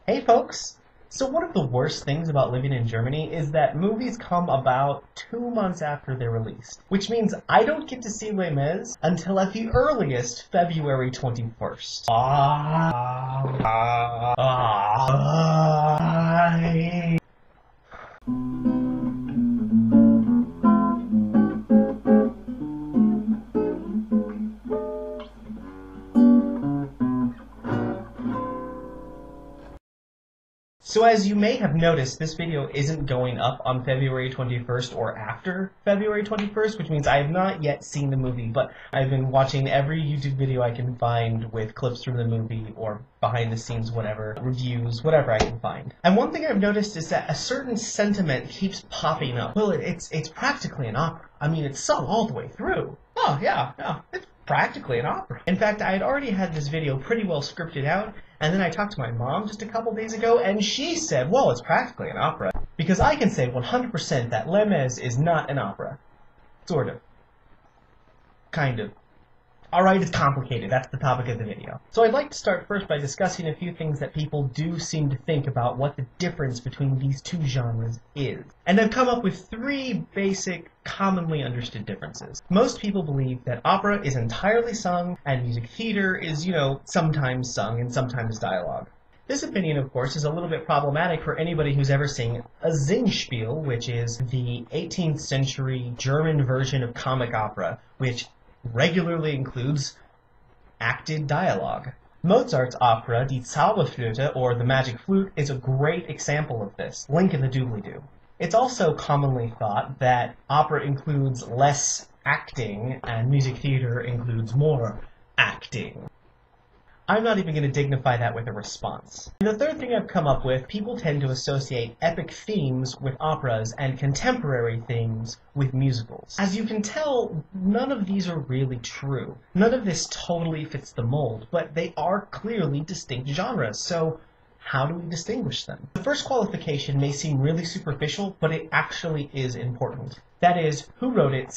Hey folks! So one of the worst things about living in Germany is that movies come about 2 months after they're released, which means I don't get to see Les Mis until at the earliest February 21st. So as you may have noticed, this video isn't going up on February 21st or after February 21st, which means I have not yet seen the movie, but I've been watching every YouTube video I can find with clips from the movie or behind the scenes, whatever, reviews, whatever I can find. And one thing I've noticed is that a certain sentiment keeps popping up. Well, it's practically an opera. I mean, it's sung all the way through. Oh, yeah, it's practically an opera. In fact, I had already had this video pretty well scripted out, and then I talked to my mom just a couple days ago, and she said, well, it's practically an opera. Because I can say 100% that Les Mis is not an opera. Sort of. Kind of. Alright, it's complicated. That's the topic of the video. So I'd like to start first by discussing a few things that people do seem to think about what the difference between these two genres is. And I've come up with 3 basic, commonly understood differences. Most people believe that opera is entirely sung, and music theater is, sometimes sung and sometimes dialogue. This opinion, of course, is a little bit problematic for anybody who's ever seen a Singspiel, which is the 18th century German version of comic opera, which regularly includes acted dialogue. Mozart's opera, Die Zauberflöte, or The Magic Flute, is a great example of this. Link in the doobly-doo. It's also commonly thought that opera includes less acting and music theater includes more acting. I'm not even going to dignify that with a response. And the third thing I've come up with, people tend to associate epic themes with operas and contemporary themes with musicals. As you can tell, none of these are really true. None of this totally fits the mold, but they are clearly distinct genres, so how do we distinguish them? The first qualification may seem really superficial, but it actually is important. That is, who wrote it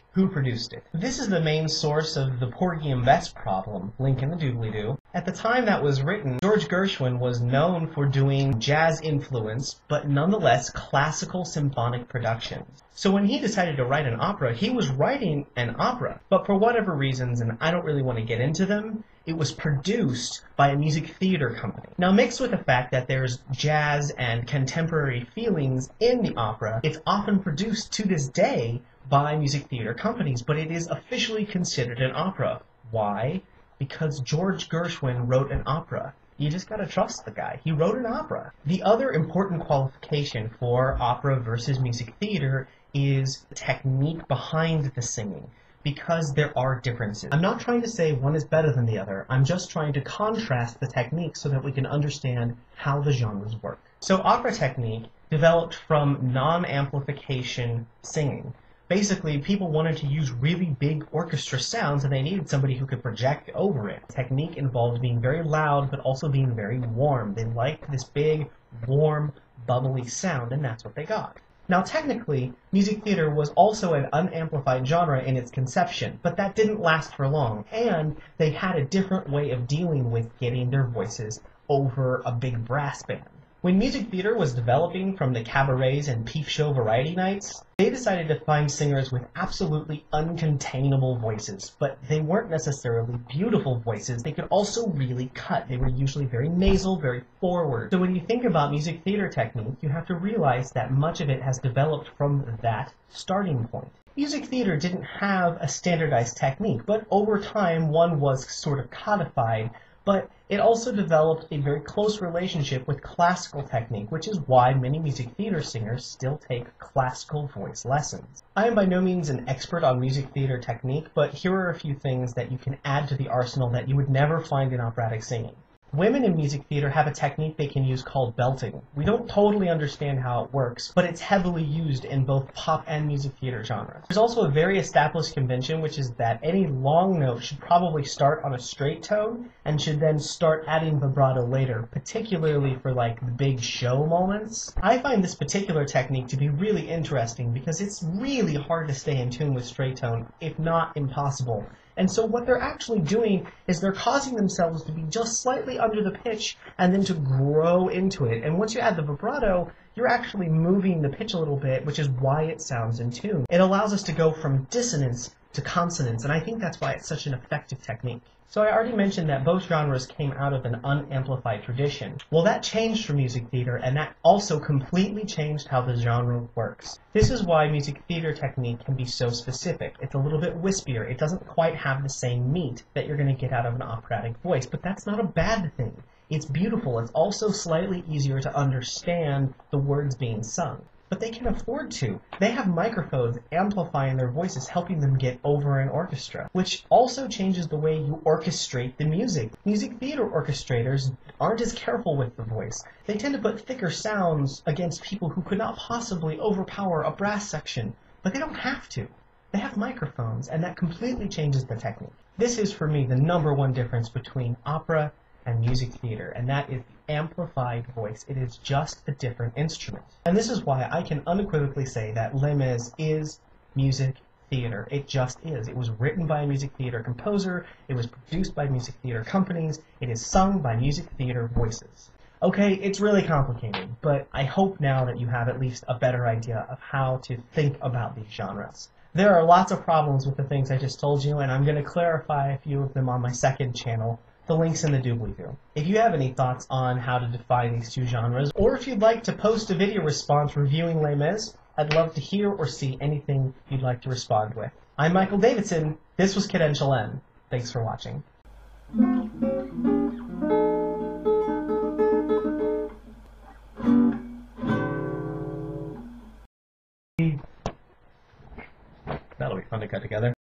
/ who produced it. This is the main source of the Porgy and Bess problem, link in the doobly-doo. At the time that was written, George Gershwin was known for doing jazz-influenced, but nonetheless classical symphonic productions. So when he decided to write an opera, he was writing an opera, but for whatever reasons, and I don't really want to get into them, it was produced by a music theater company. Now, mixed with the fact that there's jazz and contemporary feelings in the opera, it's often produced to this day by music theater companies, but it is officially considered an opera. Why? Because George Gershwin wrote an opera. You just gotta trust the guy. He wrote an opera. The other important qualification for opera versus music theater is the technique behind the singing, because there are differences. I'm not trying to say one is better than the other. I'm just trying to contrast the techniques so that we can understand how the genres work. So opera technique developed from non-amplification singing. Basically, people wanted to use really big orchestra sounds and they needed somebody who could project over it. Technique involved being very loud but also being very warm. They liked this big, warm, bubbly sound, and that's what they got. Now, technically, music theater was also an unamplified genre in its conception, but that didn't last for long, and they had a different way of dealing with getting their voices over a big brass band. When music theater was developing from the cabarets and peep show variety nights, they decided to find singers with absolutely uncontainable voices, but they weren't necessarily beautiful voices. They could also really cut. They were usually very nasal, very forward. So when you think about music theater technique, you have to realize that much of it has developed from that starting point. Music theater didn't have a standardized technique, but over time one was sort of codified, but it also developed a very close relationship with classical technique, which is why many music theater singers still take classical voice lessons. I am by no means an expert on music theater technique, but here are a few things that you can add to the arsenal that you would never find in operatic singing. Women in music theater have a technique they can use called belting. We don't totally understand how it works, but it's heavily used in both pop and music theater genres. There's also a very established convention, which is that any long note should probably start on a straight tone and should then start adding vibrato later, particularly for like the big show moments. I find this particular technique to be really interesting because it's really hard to stay in tune with straight tone, if not impossible. And so what they're actually doing is they're causing themselves to be just slightly under the pitch and then to grow into it. And once you add the vibrato, you're actually moving the pitch a little bit, which is why it sounds in tune. It allows us to go from dissonance to consonance, and I think that's why it's such an effective technique. So I already mentioned that both genres came out of an unamplified tradition. Well, that changed for music theater, and that also completely changed how the genre works. This is why music theater technique can be so specific. It's a little bit wispier. It doesn't quite have the same meat that you're going to get out of an operatic voice, but that's not a bad thing. It's beautiful. It's also slightly easier to understand the words being sung. But they can afford to. They have microphones amplifying their voices, helping them get over an orchestra, which also changes the way you orchestrate the music. Music theater orchestrators aren't as careful with the voice. They tend to put thicker sounds against people who could not possibly overpower a brass section, but they don't have to. They have microphones, and that completely changes the technique. This is, for me, the #1 difference between opera and music theater, and that is the amplified voice. It is just a different instrument. And this is why I can unequivocally say that Les Mis is music theater. It just is. It was written by a music theater composer, it was produced by music theater companies, it is sung by music theater voices. Okay, it's really complicated, but I hope now that you have at least a better idea of how to think about these genres. There are lots of problems with the things I just told you, and I'm going to clarify a few of them on my second channel. The link's in the doobly-doo. If you have any thoughts on how to define these two genres, or if you'd like to post a video response reviewing Les Mis, I'd love to hear or see anything you'd like to respond with. I'm Michael Davidson. This was Cadential N. Thanks for watching. That'll be fun to cut together.